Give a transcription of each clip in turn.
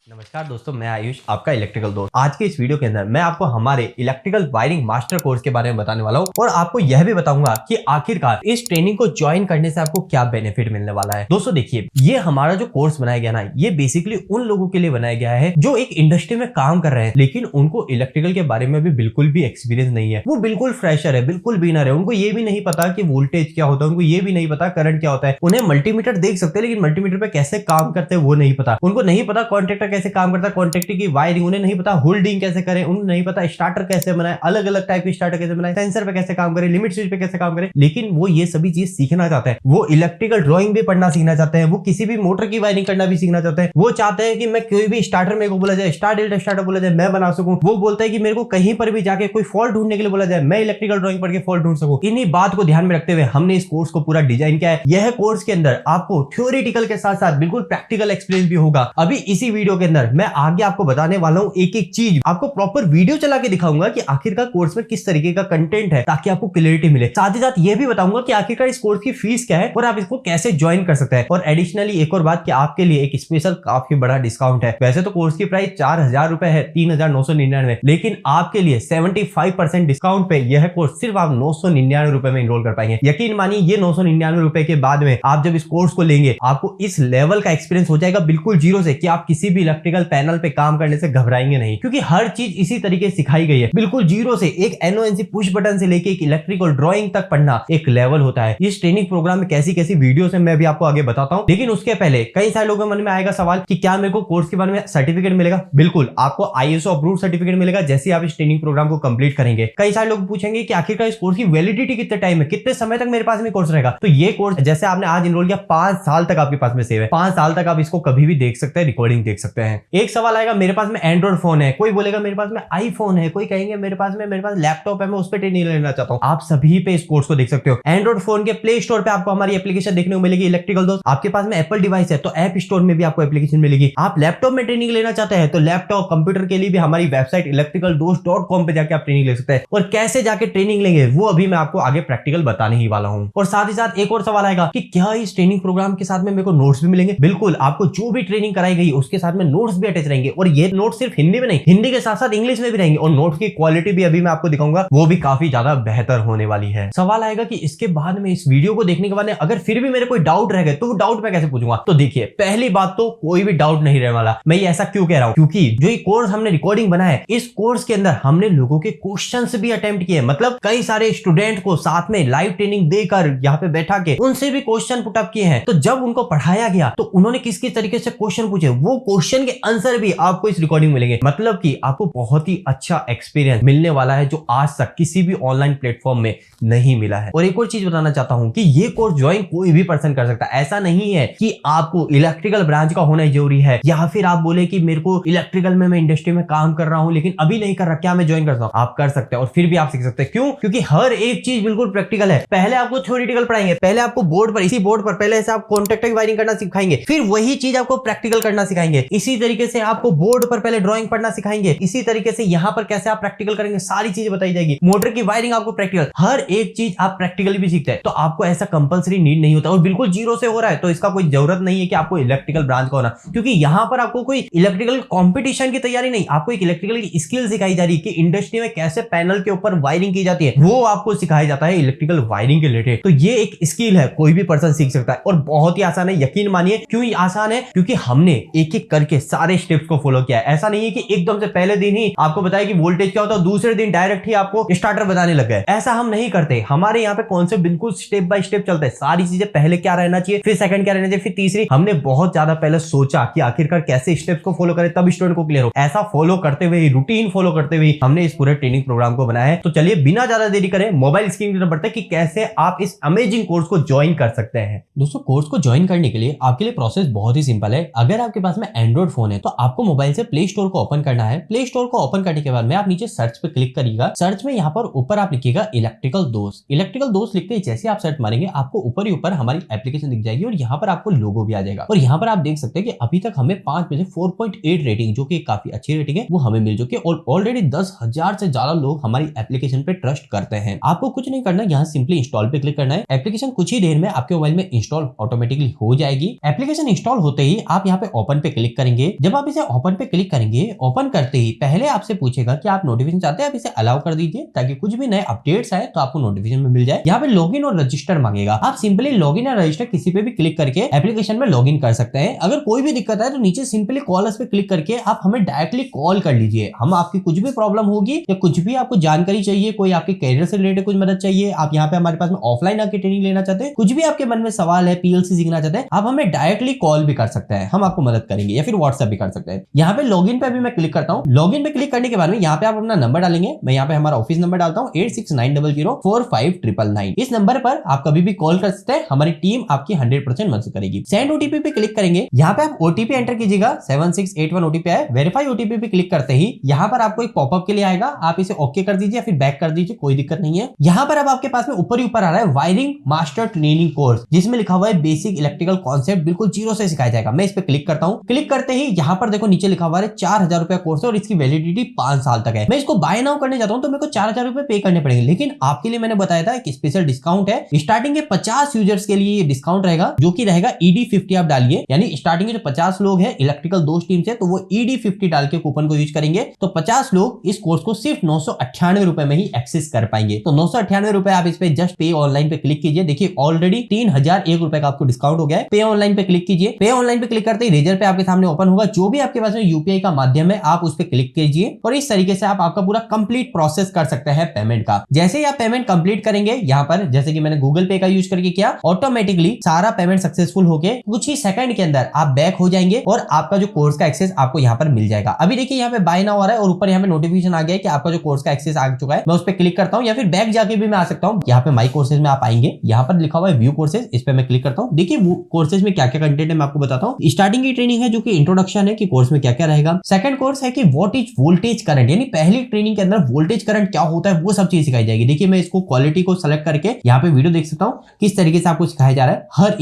नमस्कार दोस्तों, मैं आयुष आपका इलेक्ट्रिकल दोस्त। आज के इस वीडियो के अंदर मैं आपको हमारे इलेक्ट्रिकल वायरिंग मास्टर कोर्स के बारे में बताने वाला हूं और आपको यह भी बताऊंगा कि आखिरकार इस ट्रेनिंग को ज्वाइन करने से आपको क्या बेनिफिट मिलने वाला है। दोस्तों देखिए, ये हमारा जो कोर्स बनाया गया ना, ये बेसिकली उन लोगों के लिए बनाया गया है जो एक इंडस्ट्री में काम कर रहे हैं लेकिन उनको इलेक्ट्रिकल के बारे में भी बिल्कुल भी एक्सपीरियंस नहीं है। वो बिल्कुल फ्रेशर है, बिल्कुल बिगिनर है। उनको ये भी नहीं पता कि वोल्टेज क्या होता है, उनको ये भी नहीं पता करंट क्या होता है। उन्हें मल्टीमीटर देख सकते हैं लेकिन मल्टीमीटर पे कैसे काम करते हैं वो नहीं पता। उनको नहीं पता कॉन्ट्रैक्टर कैसे काम करता है, कॉन्ट्रैक्टर की वायरिंग उन्हें नहीं पता, होल्डिंग कैसे करें उन्हें नहीं पता, स्टार्टर कैसे बनाए, अलग अलग टाइप के स्टार्टर कैसे बनाए, सेंसर पे कैसे काम करें, लिमिट स्विच पे कैसे काम करें। लेकिन वो ये सभी चीज सीखना चाहते हैं। वो इलेक्ट्रिकल ड्राइंग भी पढ़ना सीखना चाहते हैं। वो किसी भी मोटर की वायरिंग करना भी सीखना चाहते हैं। वो चाहते हैं कि मैं कोई भी स्टार्टर मेरे को बोला जाए, स्टार्टर बोला जाए, मैं बना सकूं। वो बोलता है कि मेरे को कहीं पर भी जाके कोई फॉल्ट ढूंढने के लिए बोला जाए, मैं इलेक्ट्रिकल ड्राइंग पढ़ के फॉल्ट ढूंढ सकूं। इन्हीं बात को ध्यान में रखते हुए हमने इस कोर्स को पूरा डिजाइन किया है। यह कोर्स के अंदर आपको थ्योरेटिकल के साथ साथ बिल्कुल प्रैक्टिकल एक्सपीरियंस भी होगा। अभी इसी वीडियो के अंदर मैं आगे आपको बताने वाला हूं, एक एक चीज आपको प्रॉपर वीडियो चला के दिखाऊंगा कि आखिरकार कोर्स में किस तरीके का कंटेंट है ताकि आपको क्लियरिटी मिले। साथ ही साथ यह भी बताऊंगा कि आखिरकार इस कोर्स की फीस क्या है और आप इसको कैसे ज्वाइन कर सकते हैं। और एडिशनली एक और बात कि आपके लिए एक स्पेशल काफी बड़ा डिस्काउंट है। वैसे तो कोर्स की प्राइस 4,000 रुपए है, 3,999, लेकिन आपके लिए 75% डिस्काउंट पे यह कोर्स सिर्फ आप 999 रुपए में इनरोल कर पाएंगे। यकीन मानिए, ये 999 रुपए के बाद में आप जब इस कोर्स को लेंगे आपको इस लेवल का एक्सपीरियंस हो जाएगा बिल्कुल जीरो से, कि आप किसी भी इलेक्ट्रिकल पैनल पे काम करने से घबराएंगे नहीं, क्योंकि हर चीज इसी तरीके से सिखाई गई है। बिल्कुल जीरो से, एक एनओएनसी पुश बटन से लेके एक इलेक्ट्रिकल ड्राइंग तक पढ़ना एक लेवल होता है। इस ट्रेनिंग प्रोग्राम में कैसी कैसी वीडियोस है मैं भी आपको आगे बताता हूं। लेकिन उसके पहले कई सारे लोगों के मन में आएगा सवाल कि क्या मेरे को कोर्स के बारे में सर्टिफिकेट मिलेगा। बिल्कुल, आपको आईएसओ अप्रूव्ड सर्टिफिकेट मिलेगा जैसे आप इस ट्रेनिंग प्रोग्राम को कंप्लीट करेंगे। कई सारे लोग पूछेंगे कि आखिरकार इस कोर्स की वैलिडिटी कितने टाइम है, कितने समय तक मेरे पास में कोर्स रहेगा। तो ये कोर्स जैसे आपने आज इनरोल किया, 5 साल तक आपके पास में सेव है। 5 साल तक आप इसको कभी भी देख सकते हैं, रिकॉर्डिंग देख सकते हैं। एक सवाल आएगा, मेरे पास में एंड्रॉइड फोन है, कोई बोलेगा मेरे पास में आईफोन है, कोई कहेंगे मेरे पास लैपटॉप है, मैं उस पर ट्रेनिंग लेना चाहता हूं। आप सभी पे इस कोर्स को देख सकते हो। एंड्रॉइड फोन के प्ले स्टोर पे आपको हमारी एप्लीकेशन देखने को मिलेगी इलेक्ट्रिकल दोस्त। आपके पास में एप्पल डिवाइस है तो ऐप स्टोर में भी आपको एप्लीकेशन मिलेगी। आप लैपटॉप में ट्रेनिंग लेना चाहते हैं तो लैपटॉप कंप्यूटर के लिए भी हमारी वेबसाइट electricaldost.com पे जाके आप ट्रेनिंग ले सकते हैं। और कैसे जाके ट्रेनिंग लेंगे वो अभी मैं आपको आगे प्रैक्टिकल बताने ही वाला हूं। और साथ ही साथ एक और सवाल आएगा कि क्या इस ट्रेनिंग प्रोग्राम के साथ में मेरे को नोट्स भी मिलेंगे। बिल्कुल, आपको जो भी ट्रेनिंग कराई गई उसके साथ में नोट्स भी अटैच रहेंगे। और ये नोट सिर्फ हिंदी में नहीं, हिंदी के साथ साथ इंग्लिश में भी रहेंगे। और नोट की क्वालिटी भी अभी मैं आपको दिखाऊंगा, वो भी काफी ज्यादा बेहतर होने वाली है। सवाल आएगा कि इसके बाद में, इस वीडियो को देखने के बाद अगर फिर भी मेरे कोई डाउट रह गए तो वो डाउट मैं कैसे पूछूंगा। तो देखिए, पहली बात तो कोई भी डाउट नहीं रहने वाला। मैं ये ऐसा क्यों कह रहा हूं, क्योंकि जो ये कोर्स हमने रिकॉर्डिंग बनाया है, इस कोर्स के अंदर हमने लोगों के क्वेश्चंस भी अटेम्प्ट किए। मतलब कई सारे स्टूडेंट को साथ में लाइव ट्रेनिंग देकर यहाँ पे बैठा के उनसे भी क्वेश्चन पुट अप किए हैं। तो जब उनको पढ़ाया गया तो उन्होंने किस किस तरीके से क्वेश्चन पूछे, वो क्वेश्चन के आंसर भी आपको इस रिकॉर्डिंग में मिलेंगे। मतलब कि आपको बहुत ही अच्छा एक्सपीरियंस मिलने वाला है जो आज तक किसी भी ऑनलाइन प्लेटफॉर्म में नहीं मिला है। और एक और चीज बताना चाहता हूं कि ये कोर्स ज्वाइन कोई भी पर्सन कर सकता है। ऐसा नहीं है कि आपको इलेक्ट्रिकल ब्रांच का होना जरूरी है, या फिर आप बोले कि मेरे को इलेक्ट्रिकल में, मैं इंडस्ट्री में काम कर रहा हूं लेकिन अभी नहीं कर रहा, क्या मैं ज्वाइन करता हूं। आप कर सकते हैं और फिर भी आप सीख सकते हैं। क्यों? क्योंकि हर एक चीज बिल्कुल प्रैक्टिकल है। पहले आपको थ्योरेटिकल पढ़ाएंगे, पहले आपको बोर्ड पर, इसी बोर्ड पर पहले से आप कॉन्टैक्टर की वायरिंग करना सिखाएंगे, फिर वही चीज आपको प्रैक्टिकल करना सिखाएंगे। इसी तरीके से आपको बोर्ड पर पहले ड्राइंग पढ़ना सिखाएंगे, इसी तरीके से यहाँ पर कैसे आप प्रैक्टिकल करेंगे, सारी चीजें बताई जाएगी। मोटर की वायरिंग आपको प्रैक्टिकल, हर एक चीज आप प्रैक्टिकली भी सीखते हैं। तो आपको ऐसा कंपलसरी नीड नहीं होता और बिल्कुल जीरो से हो रहा है तो इसका कोई जरूरत नहीं है कि आपको इलेक्ट्रिकल ब्रांच का होना, क्योंकि यहाँ पर आपको कोई इलेक्ट्रिकल कंपटीशन की तैयारी नहीं, आपको एक इलेक्ट्रिकल की स्किल सिखाई जा रही है कि इंडस्ट्री में कैसे पैनल के ऊपर वायरिंग की जाती है, वो आपको सिखाया जाता है इलेक्ट्रिकल वायरिंग के रिलेटेड। तो ये एक स्किल है, कोई भी पर्सन सीख सकता है और बहुत ही आसान है। यकीन मानिए, क्यों आसान है, क्योंकि हमने एक एक करके सारे स्टेप्स को फॉलो किया है। ऐसा नहीं है कि एकदम से पहले दिन ही आपको बताया कि वोल्टेज क्या होता है, दूसरे दिन डायरेक्ट ही आपको स्टार्टर बताने लग गए। ऐसा हम नहीं करते। हमारे यहाँ पे कॉन्सेप्ट बिल्कुल स्टेप बाय स्टेप चलता है। सारी चीजें पहले क्या रहना चाहिए, फिर सेकंड क्या रहना चाहिए, फिर तीसरी। हमने बहुत ज्यादा पहले सोचा कि आखिरकार कैसे स्टेप्स को फॉलो करें तब स्टूडेंट को क्लियर हो। ऐसा फॉलो करते हुए, रूटीन फॉलो करते हुए हमने इस पूरे ट्रेनिंग प्रोग्राम को बनाया है। तो चलिए बिना ज्यादा देरी करें मोबाइल स्क्रीन की तरफ बढ़ते हैं कि कैसे आप इस अमेजिंग कोर्स को ज्वाइन कर सकते हैं। दोस्तों, कोर्स को ज्वाइन करने के लिए आपके लिए प्रोसेस बहुत ही सिंपल है। अगर आपके पास में एंड्रॉइड फोन है तो आपको मोबाइल से प्ले स्टोर को ओपन करना है। प्ले स्टोर को ओपन करने के बाद में आप नीचे सर्च पे क्लिक करिएगा। सर्च में यहाँ पर ऊपर आप लिखिएगा इलेक्ट्रिकल दोस्त। इलेक्ट्रिकल दोस्त लिखते ही जैसे आप सर्च मारेंगे आपको ऊपर ही ऊपर हमारी एप्लीकेशन दिख जाएगी और यहाँ पर आपको लोगो भी आ जाएगा। और यहाँ पर आप देख सकते हैं कि अभी तक हमें 5 में से 4.8 रेटिंग, जो कि काफी अच्छी रेटिंग है, वो हमें मिल चुकी है। और ऑलरेडी 10,000 से ज्यादा लोग हमारी एप्लीकेशन पे ट्रस्ट करते हैं। आपको कुछ नहीं करना, यहाँ सिंपली इंस्टॉल पे क्लिक करना है। एप्लीकेशन कुछ ही देर में आपके मोबाइल में इंस्टॉल ऑटोमेटिकली हो जाएगी। एप्लीकेशन इंस्टॉल होते ही आप यहाँ पे ओपन पे क्लिक करेंगे। करेंगे, जब आप इसे ओपन पे क्लिक करेंगे, ओपन करते ही पहले आपसे पूछेगा कि आप नोटिफिकेशन चाहते हैं, आप इसे अलाउ कर दीजिए ताकि कुछ भी नए अपडेट्स आए तो आपको नोटिफिकेशन में मिल जाए। यहाँ पे लॉगिन और रजिस्टर मांगेगा, आप सिंपली लॉगिन या रजिस्टर किसी पे भी क्लिक करके एप्लीकेशन में लॉगिन कर सकते हैं। अगर कोई भी दिक्कत है तो नीचे सिंपली कॉल अस पे क्लिक करके आप हमें डायरेक्टली कॉल कर लीजिए। हम आपकी कुछ भी प्रॉब्लम होगी या कुछ भी आपको जानकारी चाहिए, कोई आपके कैरियर से रिलेटेड कुछ मदद चाहिए, आप यहाँ पे हमारे पास में ऑफलाइन आके ट्रेनिंग लेना चाहते हैं, कुछ भी आपके मन में सवाल है, पीएलसी सीखना चाहते हैं, आप हमें डायरेक्टली कॉल भी कर सकते हैं, हम आपको मदद करेंगे, या फिर व्हाट्सएप भी कर सकते हैं। यहाँ पे लॉगिन पे भी मैं क्लिक करता हूँ। लॉगिन पे क्लिक करने के बाद में यहाँ पे आप अपना नंबर डालेंगे। मैं यहाँ पे हमारा ऑफिस नंबर डालता हूँ 8690045999। इस नंबर पर आप कभी भी कॉल कर सकते हैं, हमारी टीम आपकी 100% मदद करेगी। सेंड ओटीपी पे क्लिक करेंगे, यहाँ पे आप ओटीपी एंटर कीजिएगा, 7681 ओटीपी है। वेरीफाई ओटीपी पे क्लिक करते ही यहाँ पर आपको एक पॉपअप के लिए आएगा, आप इसे ओके कर दीजिए या फिर बैक कर दीजिए, कोई दिक्कत नहीं है। यहाँ पर अब आपके पास में ऊपर ही ऊपर आ रहा है वायरिंग मास्टर ट्रेनिंग कोर्स, जिसमें लिखा हुआ है बेसिक इलेक्ट्रिकल कॉन्सेप्ट बिल्कुल जीरो से सिखाया जाएगा। मैं इस पे क्लिक करता हूँ। क्लिक करते ही यहाँ पर देखो नीचे लिखा हुआ है 4000 रुपया कोर्स है और इसकी वैलिडिटी 5 साल तक है। मैं इसको बाय नाउ करने जाता हूँ तो मेरे को 4000 रुपए पे करने पड़ेंगे, लेकिन आपके लिए मैंने बताया था एक स्पेशल डिस्काउंट है। स्टार्टिंग के 50 यूजर्स के लिए ये डिस्काउंट रहेगा, जो कि रहेगा ED50 आप डालिए, यानी स्टार्टिंग के जो 50 लोग हैं इलेक्ट्रिकल दोस्त टीम से, तो वो ED50 डाल के कूपन को यूज करेंगे तो 50 लोग इस कोर्स को सिर्फ 998 रुपए में ही एक्सेस कर पाएंगे। तो 998 रुपए आप इस पे जस्ट पे ऑनलाइन पे क्लिक कीजिए। देखिए ऑलरेडी 3001 रुपए का आपको डिस्काउंट हो गया है। पे ऑनलाइन पे क्लिक कीजिए। पे ऑनलाइन पे क्लिक करते ही रेजर पे आपके सामने ओपन होगा, जो भी आपके पास में यूपीआई का माध्यम है आप उस पे क्लिक कीजिए और इस तरीके से आप आपका पूरा कंप्लीट प्रोसेस कर सकते हैं पेमेंट का। जैसे ही आप पेमेंट कंप्लीट करेंगे, यहाँ पर जैसे कि मैंने गूगल पे का यूज करके किया, ऑटोमेटिकली सारा पेमेंट सक्सेसफुल होके कुछ ही सेकंड के अंदर आप बैक हो जाएंगे और आपका जो कोर्स का एक्सेस आपको यहाँ पर मिल जाएगा। अभी देखिए यहाँ पे बाय नाउ आ रहा है और ऊपर यहाँ पे नोटिफिकेशन आ गया है कि आपका जो कोर्स का एक्सेस आ चुका है। मैं उस पर क्लिक करता हूँ या फिर बैक जाके भी मैं आ सकता हूँ। यहाँ पे माई कोर्सेज में आप आएंगे, यहाँ पर लिखा हुआ है व्यू कोर्सेज, इस पे मैं क्लिक करता हूँ। देखिए वो कोर्सेज में क्या क्या कंटेंट है मैं आपको बताता हूँ। स्टार्टिंग की ट्रेनिंग है जो कि इंट्रोडक्शन है कि कोर्स में क्या क्या रहेगा। सेकंड कोर्स है कि व्हाट इज वोल्टेज करंट, यानी पहली ट्रेनिंग के अंदर वोल्टेज करंट क्या होता है वो सब चीज सिखाई जाएगी। देखिए मैं इसको क्वालिटी को सेलेक्ट करके यहाँ पे वीडियो देख सकता हूँ किस तरीके से आपको सिखाया जा रहा है। हर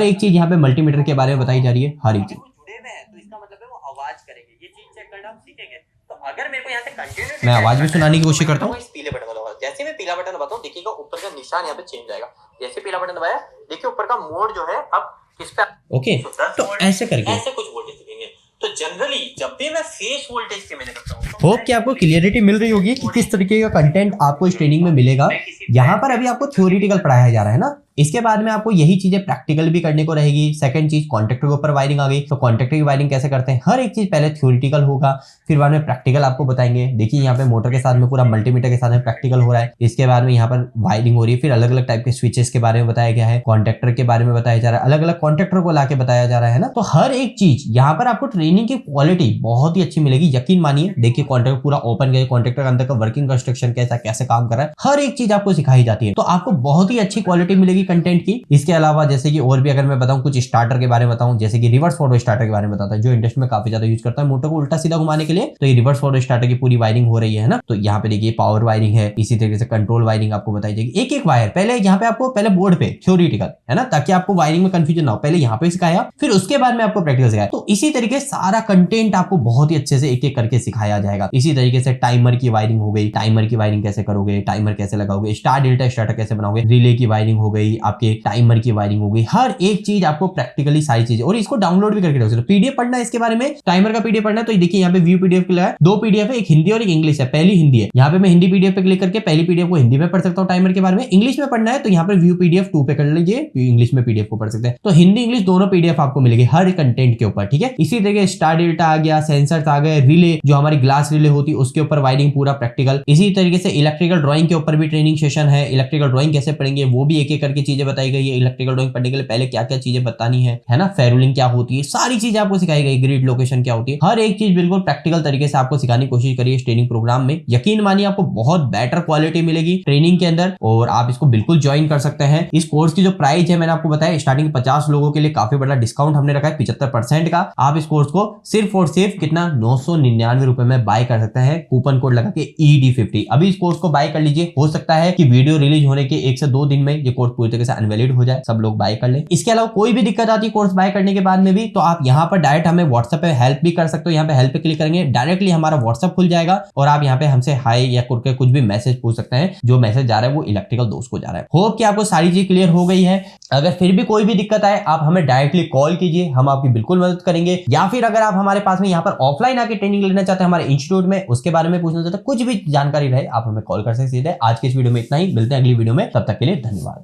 एक चीज यहाँ पे मल्टीमीटर के बारे में बताई जा रही है। हर एक चीज तो इसका मतलब है वो आवाज करेंगे, ये चीज चेक करना हम सीखेंगे। तो अगर मेरे को यहाँ से कंटिन्यू मैं आवाज भी सुनाने की कोशिश करता हूँ। इस पीले बटन वाला, जैसे मैं पीला बटन दबाता हूँ देखिएगा ऊपर का निशान यहाँ पे चेंज आएगा। जैसे पीला बटन दबाया देखिए ऊपर का मोड जो है अब किस पे, ओके तो ऐसे करके ऐसे कुछ वोल्टेज दिखेंगे। तो जनरली जब भी मैं फेस वोल्टेज के मैंने करता हूँ, होप कि आपको क्लियरिटी मिल रही होगी कि किस तरीके का कंटेंट आपको इस ट्रेनिंग में मिलेगा। यहाँ पर अभी आपको थ्योरेटिकल पढ़ाया जा रहा है ना, इसके बाद में आपको यही चीजें प्रैक्टिकल भी करने को रहेगी। सेकंड चीज कॉन्ट्रैक्टर के ऊपर वायरिंग आ गई, तो कॉन्ट्रैक्टर की वायरिंग कैसे करते हैं, हर एक चीज पहले थ्योरेटिकल होगा, फिर बाद में प्रैक्टिकल आपको बताएंगे। देखिए यहाँ पे मोटर के साथ में पूरा मल्टीमीटर के साथ में प्रैक्टिकल हो रहा है। इसके बाद में यहाँ पर वायरिंग हो रही है, फिर अलग अलग टाइप के स्विचेस के बारे में बताया गया है, कॉन्ट्रैक्टर के बारे में बताया जा रहा है, अलग अलग कॉन्ट्रैक्टर को लाके बताया जा रहा है ना। तो हर एक चीज यहाँ पर आपको ट्रेनिंग की क्वालिटी बहुत ही अच्छी मिलेगी, यकीन मानिए। देखिए कॉन्ट्रैक्टर पूरा ओपन गए, कॉन्ट्रैक्टर के अंदर का वर्किंग कंस्ट्रक्शन कैसे काम कर रहा है, हर एक चीज आपको सिखाई जाती है। तो आपको बहुत ही अच्छी क्वालिटी मिलेगी कंटेंट की। इसके अलावा जैसे कि और भी अगर मैं बताऊं, कुछ स्टार्टर के बारे में बताऊं, जैसे कि रिवर्स फॉरवर्ड स्टार्टर के बारे में बताता है, जो इंडस्ट्री में काफी ज्यादा यूज करता है मोटर को उल्टा सीधा घुमाने के लिए। तो ये रिवर्स फॉरवर्ड स्टार्टर की पूरी वायरिंग हो रही है ना। तो यहाँ पे देखिए पावर वायरिंग है, इसी तरीके से कंट्रोल वायरिंग आपको बताई जाएगी। एक एक वायर पहले यहाँ पे आपको पहले बोर्ड पे थ्योरेटिकल है ना, ताकि आपको वायरिंग में कंफ्यूजन ना हो, पहले यहाँ पे सिखाया फिर उसके बाद में आपको प्रैक्टिकल सिखाया। तो इसी तरीके सारा कंटेंट आपको बहुत ही अच्छे से एक एक करके सिखाया जाएगा। इसी तरीके से टाइमर की वायरिंग हो गई, टाइमर की वायरिंग कैसे करोगे, टाइमर कैसे लगाओगे, स्टार डेल्टा स्टार्टर कैसे बनाओगे, रिले की वायरिंग हो गई, आपके टाइमर की वायरिंग हो गई, हर एक चीज आपको प्रैक्टिकली सारी चीजें। और इसको डाउनलोड भी करके रख सकते हो। पीडीएफ पढ़ना है इसके बारे में, टाइमर का पीडीएफ पढ़ना है, तो देखिए यहाँ पे व्यू पीडीएफ के लिए दो पीडीएफ है, एक हिंदी और एक इंग्लिश है। पहली हिंदी है, यहाँ पे मैं हिंदी पीडीएफ पे क्लिक करके पहली पीडीएफ को हिंदी में पढ़ सकता हूँ टाइमर के बारे में। इंग्लिश में पढ़ना है तो यहाँ पर व्यू पीडीएफ 2 पे कर लीजिए, इंग्लिश में पीडीएफ को पढ़ सकते हैं। तो हिंदी इंग्लिश दोनों पीडीएफ आपको मिलेगी हर कंटेंट के ऊपर, ठीक है। इसी तरीके स्टार डेल्टा आ गया, सेंसर्स आ गए, रिले जो हमारी ग्लास रिले होती है उसके ऊपर वायरिंग पूरा प्रैक्टिकल। इसी तरीके से इलेक्ट्रिकल ड्राइंग के ऊपर भी ट्रेनिंग सेशन है, इलेक्ट्रिकल ड्राइंग कैसे पढ़ेंगे वो भी एक एक करके चीजें बताई गई है। इलेक्ट्रिकल ड्राइंग पढ़ने के लिए पहले क्या क्या चीजें बतानी है ना, फेरुलिंग क्या होती है, सारी चीजें आपको सिखाई गई, ग्रिड लोकेशन क्या होती है, हर एक चीज बिल्कुल प्रैक्टिकल तरीके से आपको सिखाने की कोशिश करिए इस ट्रेनिंग प्रोग्राम में। यकीन मानिए आपको बहुत बेटर क्वालिटी मिलेगी ट्रेनिंग के अंदर और आप इसको बिल्कुल ज्वाइन कर सकते हैं। इस कोर्स की जो प्राइस है मैंने आपको बताया, स्टार्टिंग 50 लोगों के लिए काफी बड़ा डिस्काउंट हमने रखा है 75% का। आप इस कोर्स को सिर्फ और सिर्फ कितना 999 रुपए में बाय कर सकते हैं, कूपन कोड लगा के ED50। अभी इस कोर्स को बाय कर लीजिए, हो सकता है कि वीडियो रिलीज होने के 1 से 2 दिन में ये कोर्स पूरी पूरी तरीके से अनवैलिड हो जाए, सब लोग बाय कर ले। इसके अलावा कोई भी दिक्कत आती है कोर्स बाय करने के बाद में भी, तो आप यहाँ पर डायरेक्ट हमें व्हाट्सएप पे हेल्प भी कर सकते हो। यहाँ पे हेल्प पे क्लिक करेंगे, डायरेक्टली हमारा व्हाट्सएप खुल जाएगा और आप यहाँ पे हमसे हाय या कुछ भी मैसेज पूछ सकते हैं। जो मैसेज जा रहा है वो इलेक्ट्रिकल दोस्त को जा रहा है। होप कि आपको सारी चीज क्लियर हो गई है। अगर फिर भी कोई भी दिक्कत आए आप हमें डायरेक्टली कॉल कीजिए, हम आपकी बिल्कुल मदद करेंगे। या फिर अगर आप हमारे पास में यहाँ पर ऑफलाइन आके ट्रेनिंग लेना चाहते हैं हमारे इंस्टीट्यूट में, उसके बारे में पूछना चाहते हैं, कुछ भी जानकारी रहे आप हमें कॉल कर सकते हैं सीधे। आज के इस वीडियो में इतना ही, मिलते हैं अगली वीडियो में, तब तक के लिए धन्यवाद।